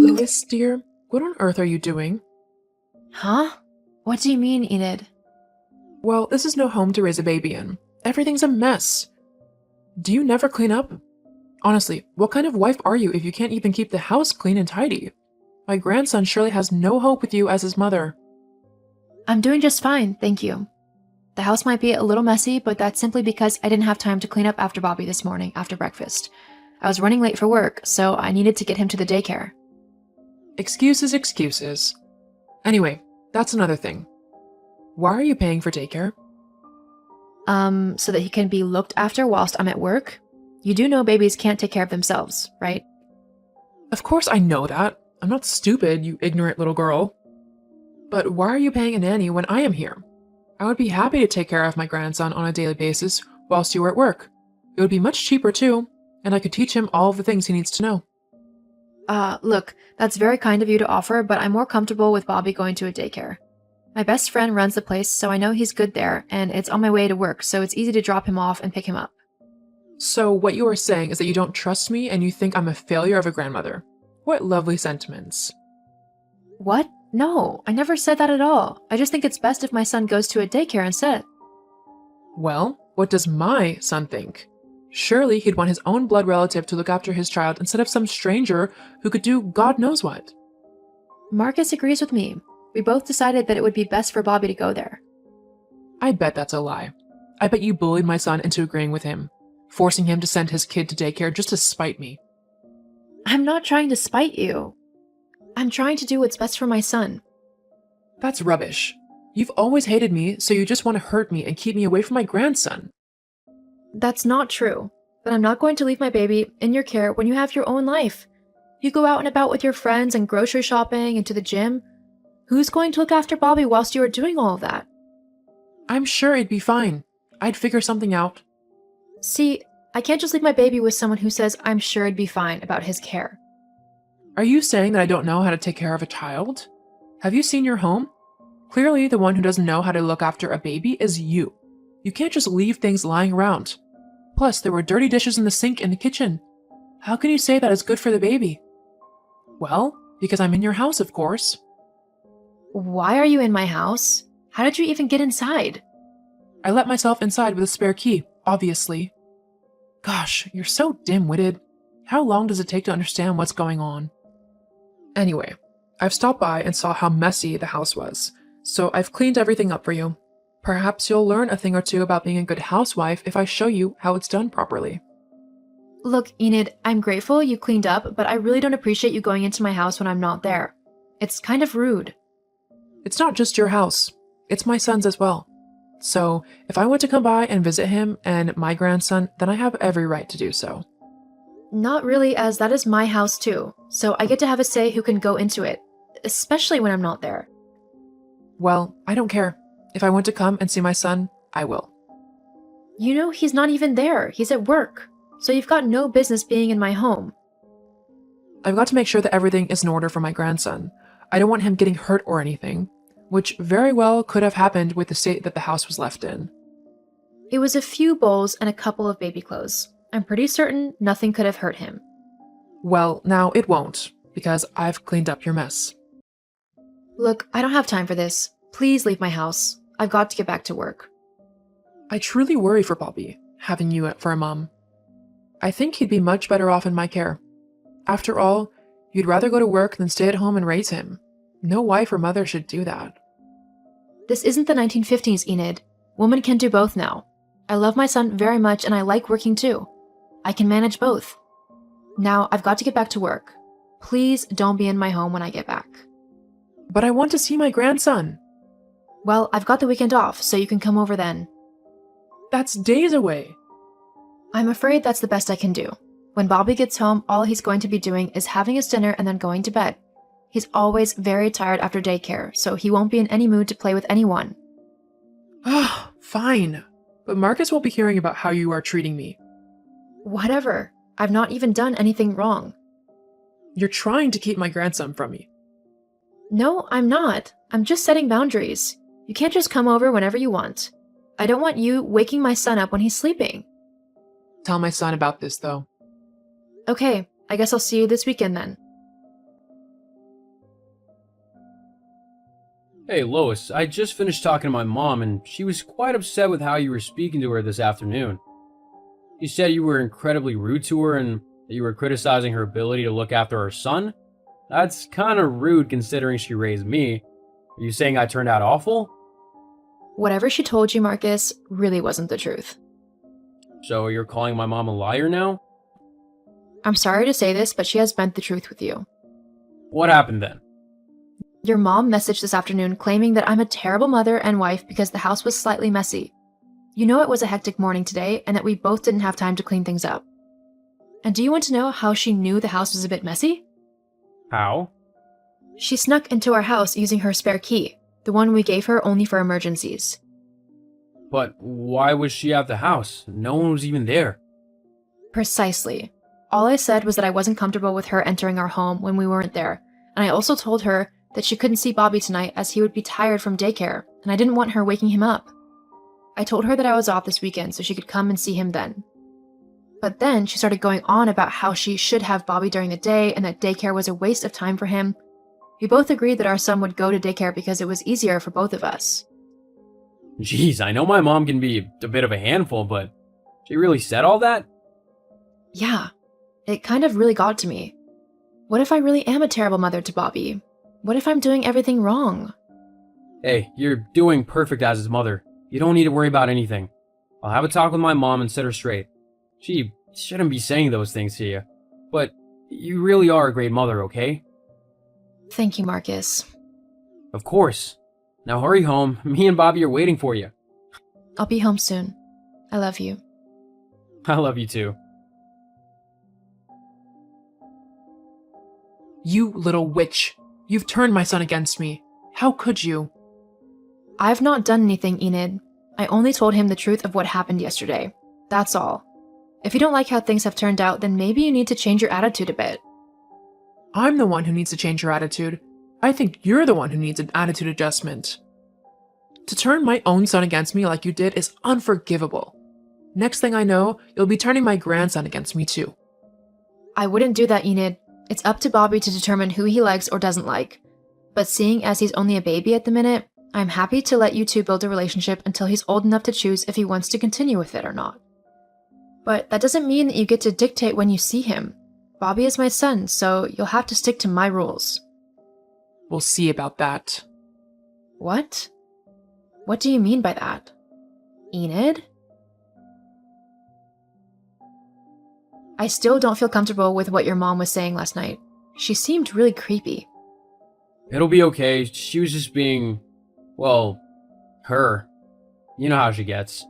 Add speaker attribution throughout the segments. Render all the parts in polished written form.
Speaker 1: Lois, dear, what on earth are you doing?
Speaker 2: Huh? What do you mean, Enid?
Speaker 1: Well, this is no home to raise a baby in. Everything's a mess. Do you never clean up? Honestly, what kind of wife are you if you can't even keep the house clean and tidy? My grandson surely has no hope with you as his mother.
Speaker 2: I'm doing just fine, thank you. The house might be a little messy, but that's simply because I didn't have time to clean up after Bobby this morning after breakfast. I was running late for work, so I needed to get him to the daycare.
Speaker 1: Excuses, excuses. Anyway, that's another thing. Why are you paying for daycare?
Speaker 2: So that he can be looked after whilst I'm at work? You do know babies can't take care of themselves, right?
Speaker 1: Of course I know that. I'm not stupid, you ignorant little girl. But why are you paying a nanny when I am here? I would be happy to take care of my grandson on a daily basis whilst you were at work. It would be much cheaper too, and I could teach him all of the things he needs to know.
Speaker 2: Look, that's very kind of you to offer, but I'm more comfortable with Bobby going to a daycare. My best friend runs the place, so I know he's good there, and it's on my way to work, so it's easy to drop him off and pick him up.
Speaker 1: So what you are saying is that you don't trust me and you think I'm a failure of a grandmother. What lovely sentiments.
Speaker 2: What? No, I never said that at all. I just think it's best if my son goes to a daycare instead.
Speaker 1: Well, what does my son think? Surely he'd want his own blood relative to look after his child instead of some stranger who could do God knows what.
Speaker 2: Marcus agrees with me. We both decided that it would be best for Bobby to go there.
Speaker 1: I bet that's a lie. I bet you bullied my son into agreeing with him, forcing him to send his kid to daycare just to spite me.
Speaker 2: I'm not trying to spite you. I'm trying to do what's best for my son.
Speaker 1: That's rubbish. You've always hated me, so you just want to hurt me and keep me away from my grandson.
Speaker 2: That's not true. But I'm not going to leave my baby in your care when you have your own life. You go out and about with your friends and grocery shopping and to the gym. Who's going to look after Bobby whilst you are doing all of that?
Speaker 1: I'm sure it'd be fine. I'd figure something out.
Speaker 2: See, I can't just leave my baby with someone who says I'm sure it'd be fine about his care.
Speaker 1: Are you saying that I don't know how to take care of a child? Have you seen your home? Clearly, the one who doesn't know how to look after a baby is you. You can't just leave things lying around. Plus, there were dirty dishes in the sink in the kitchen. How can you say that is good for the baby? Well, because I'm in your house, of course.
Speaker 2: Why are you in my house? How did you even get inside?
Speaker 1: I let myself inside with a spare key, obviously. Gosh, you're so dim-witted. How long does it take to understand what's going on? Anyway, I've stopped by and saw how messy the house was, so I've cleaned everything up for you. Perhaps you'll learn a thing or two about being a good housewife if I show you how it's done properly.
Speaker 2: Look, Enid, I'm grateful you cleaned up, but I really don't appreciate you going into my house when I'm not there. It's kind of rude.
Speaker 1: It's not just your house, it's my son's as well. So, if I want to come by and visit him and my grandson, then I have every right to do so.
Speaker 2: Not really, as that is my house too, so I get to have a say who can go into it, especially when I'm not there.
Speaker 1: Well, I don't care. If I want to come and see my son, I will.
Speaker 2: You know, he's not even there. He's at work. So you've got no business being in my home.
Speaker 1: I've got to make sure that everything is in order for my grandson. I don't want him getting hurt or anything, which very well could have happened with the state that the house was left in.
Speaker 2: It was a few bowls and a couple of baby clothes. I'm pretty certain nothing could have hurt him.
Speaker 1: Well, now it won't, because I've cleaned up your mess.
Speaker 2: Look, I don't have time for this. Please leave my house. I've got to get back to work.
Speaker 1: I truly worry for Bobby, having you for a mom. I think he'd be much better off in my care. After all, you'd rather go to work than stay at home and raise him. No wife or mother should do that.
Speaker 2: This isn't the 1950s, Enid. Women can do both now. I love my son very much and I like working too. I can manage both. Now, I've got to get back to work. Please don't be in my home when I get back.
Speaker 1: But I want to see my grandson.
Speaker 2: Well, I've got the weekend off, so you can come over then.
Speaker 1: That's days away.
Speaker 2: I'm afraid that's the best I can do. When Bobby gets home, all he's going to be doing is having his dinner and then going to bed. He's always very tired after daycare, so he won't be in any mood to play with anyone.
Speaker 1: Ah, fine. But Marcus won't be hearing about how you are treating me.
Speaker 2: Whatever. I've not even done anything wrong.
Speaker 1: You're trying to keep my grandson from me.
Speaker 2: No, I'm not. I'm just setting boundaries. You can't just come over whenever you want. I don't want you waking my son up when he's sleeping.
Speaker 1: Tell my son about this, though.
Speaker 2: Okay, I guess I'll see you this weekend then.
Speaker 3: Hey, Lois, I just finished talking to my mom, and she was quite upset with how you were speaking to her this afternoon. She said you were incredibly rude to her and that you were criticizing her ability to look after her son. That's kind of rude considering she raised me. Are you saying I turned out awful?
Speaker 2: Whatever she told you, Marcus, really wasn't the truth.
Speaker 3: So you're calling my mom a liar now?
Speaker 2: I'm sorry to say this, but she has bent the truth with you.
Speaker 3: What happened then?
Speaker 2: Your mom messaged this afternoon claiming that I'm a terrible mother and wife because the house was slightly messy. You know it was a hectic morning today and that we both didn't have time to clean things up. And do you want to know how she knew the house was a bit messy?
Speaker 3: How?
Speaker 2: She snuck into our house using her spare key, the one we gave her only for emergencies.
Speaker 3: But why was she at the house? No one was even there.
Speaker 2: Precisely. All I said was that I wasn't comfortable with her entering our home when we weren't there, and I also told her that she couldn't see Bobby tonight as he would be tired from daycare, and I didn't want her waking him up. I told her that I was off this weekend so she could come and see him then. But then she started going on about how she should have Bobby during the day and that daycare was a waste of time for him. We both agreed that our son would go to daycare because it was easier for both of us.
Speaker 3: Jeez, I know my mom can be a bit of a handful, but she really said all that?
Speaker 2: Yeah, it kind of really got to me. What if I really am a terrible mother to Bobby? What if I'm doing everything wrong?
Speaker 3: Hey, you're doing perfect as his mother. You don't need to worry about anything. I'll have a talk with my mom and set her straight. She shouldn't be saying those things to you. But you really are a great mother, okay?
Speaker 2: Thank you, Marcus.
Speaker 3: Of course. Now hurry home. Me and Bobby are waiting for you.
Speaker 2: I'll be home soon. I love you.
Speaker 3: I love you too.
Speaker 1: You little witch. You've turned my son against me. How could you?
Speaker 2: I've not done anything, Enid. I only told him the truth of what happened yesterday. That's all. If you don't like how things have turned out, then maybe you need to change your attitude a bit.
Speaker 1: I'm the one who needs to change your attitude. I think you're the one who needs an attitude adjustment. To turn my own son against me like you did is unforgivable. Next thing I know, you'll be turning my grandson against me too.
Speaker 2: I wouldn't do that, Enid. It's up to Bobby to determine who he likes or doesn't like. But seeing as he's only a baby at the minute, I'm happy to let you two build a relationship until he's old enough to choose if he wants to continue with it or not. But that doesn't mean that you get to dictate when you see him. Bobby is my son, so you'll have to stick to my rules.
Speaker 1: We'll see about that.
Speaker 2: What? What do you mean by that? Enid? I still don't feel comfortable with what your mom was saying last night. She seemed really creepy.
Speaker 3: It'll be okay. She was just being, well, her. You know how she gets.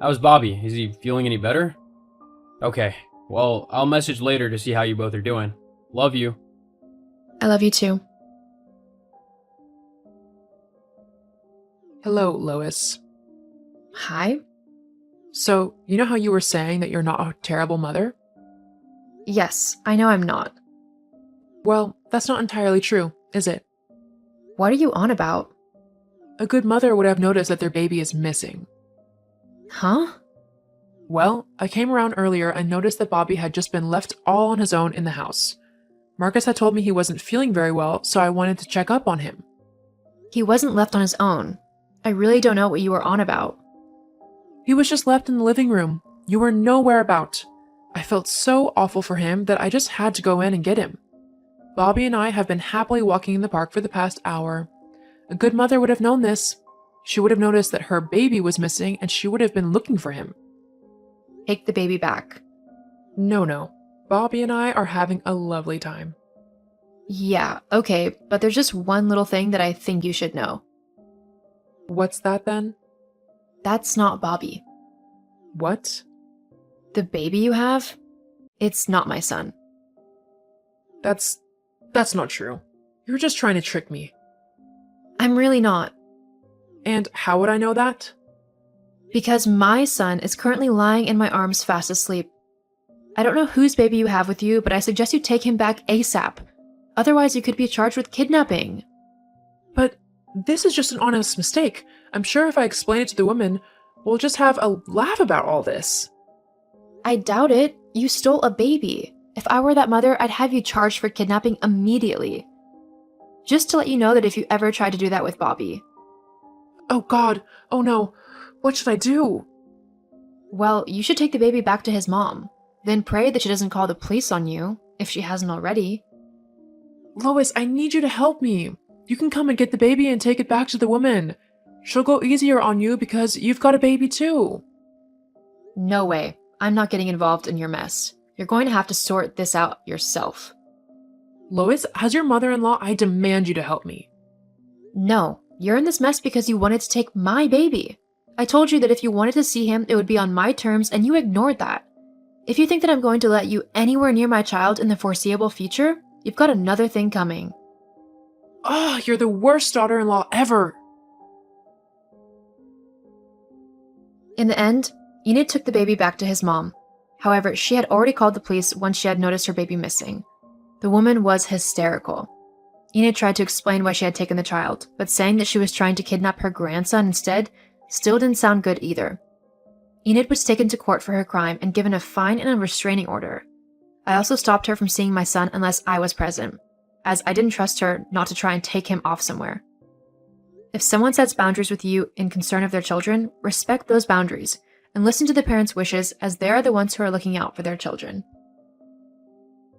Speaker 3: How's Bobby? Is he feeling any better? Okay. Well, I'll message later to see how you both are doing. Love you.
Speaker 2: I love you too.
Speaker 1: Hello, Lois.
Speaker 2: Hi?
Speaker 1: So, you know how you were saying that you're not a terrible mother?
Speaker 2: Yes, I know I'm not.
Speaker 1: Well, that's not entirely true, is it?
Speaker 2: What are you on about?
Speaker 1: A good mother would have noticed that their baby is missing.
Speaker 2: Huh?
Speaker 1: Well, I came around earlier and noticed that Bobby had just been left all on his own in the house. Marcus had told me he wasn't feeling very well, so I wanted to check up on him.
Speaker 2: He wasn't left on his own. I really don't know what you were on about.
Speaker 1: He was just left in the living room. You were nowhere about. I felt so awful for him that I just had to go in and get him. Bobby and I have been happily walking in the park for the past hour. A good mother would have known this. She would have noticed that her baby was missing and she would have been looking for him.
Speaker 2: Take the baby back.
Speaker 1: No. Bobby and I are having a lovely time.
Speaker 2: Yeah, okay, but there's just one little thing that I think you should know.
Speaker 1: What's that then?
Speaker 2: That's not Bobby.
Speaker 1: What?
Speaker 2: The baby you have? It's not my son.
Speaker 1: That's not true. You're just trying to trick me.
Speaker 2: I'm really not.
Speaker 1: And how would I know that?
Speaker 2: Because my son is currently lying in my arms fast asleep. I don't know whose baby you have with you, but I suggest you take him back ASAP. Otherwise, you could be charged with kidnapping.
Speaker 1: But this is just an honest mistake. I'm sure if I explain it to the woman, we'll just have a laugh about all this.
Speaker 2: I doubt it. You stole a baby. If I were that mother, I'd have you charged for kidnapping immediately. Just to let you know that if you ever try to do that with Bobby.
Speaker 1: Oh God, oh no, what should I do?
Speaker 2: Well, you should take the baby back to his mom. Then pray that she doesn't call the police on you, if she hasn't already.
Speaker 1: Lois, I need you to help me. You can come and get the baby and take it back to the woman. She'll go easier on you because you've got a baby too.
Speaker 2: No way. I'm not getting involved in your mess. You're going to have to sort this out yourself.
Speaker 1: Lois, as your mother-in-law, I demand you to help me.
Speaker 2: No, you're in this mess because you wanted to take my baby. I told you that if you wanted to see him, it would be on my terms, and you ignored that. If you think that I'm going to let you anywhere near my child in the foreseeable future, you've got another thing coming.
Speaker 1: Oh, you're the worst daughter-in-law ever.
Speaker 2: In the end, Enid took the baby back to his mom. However, she had already called the police once she had noticed her baby missing. The woman was hysterical. Enid tried to explain why she had taken the child, but saying that she was trying to kidnap her grandson instead still didn't sound good either. Enid was taken to court for her crime and given a fine and a restraining order. I also stopped her from seeing my son unless I was present, as I didn't trust her not to try and take him off somewhere. If someone sets boundaries with you in concern of their children, respect those boundaries and listen to the parents' wishes, as they are the ones who are looking out for their children.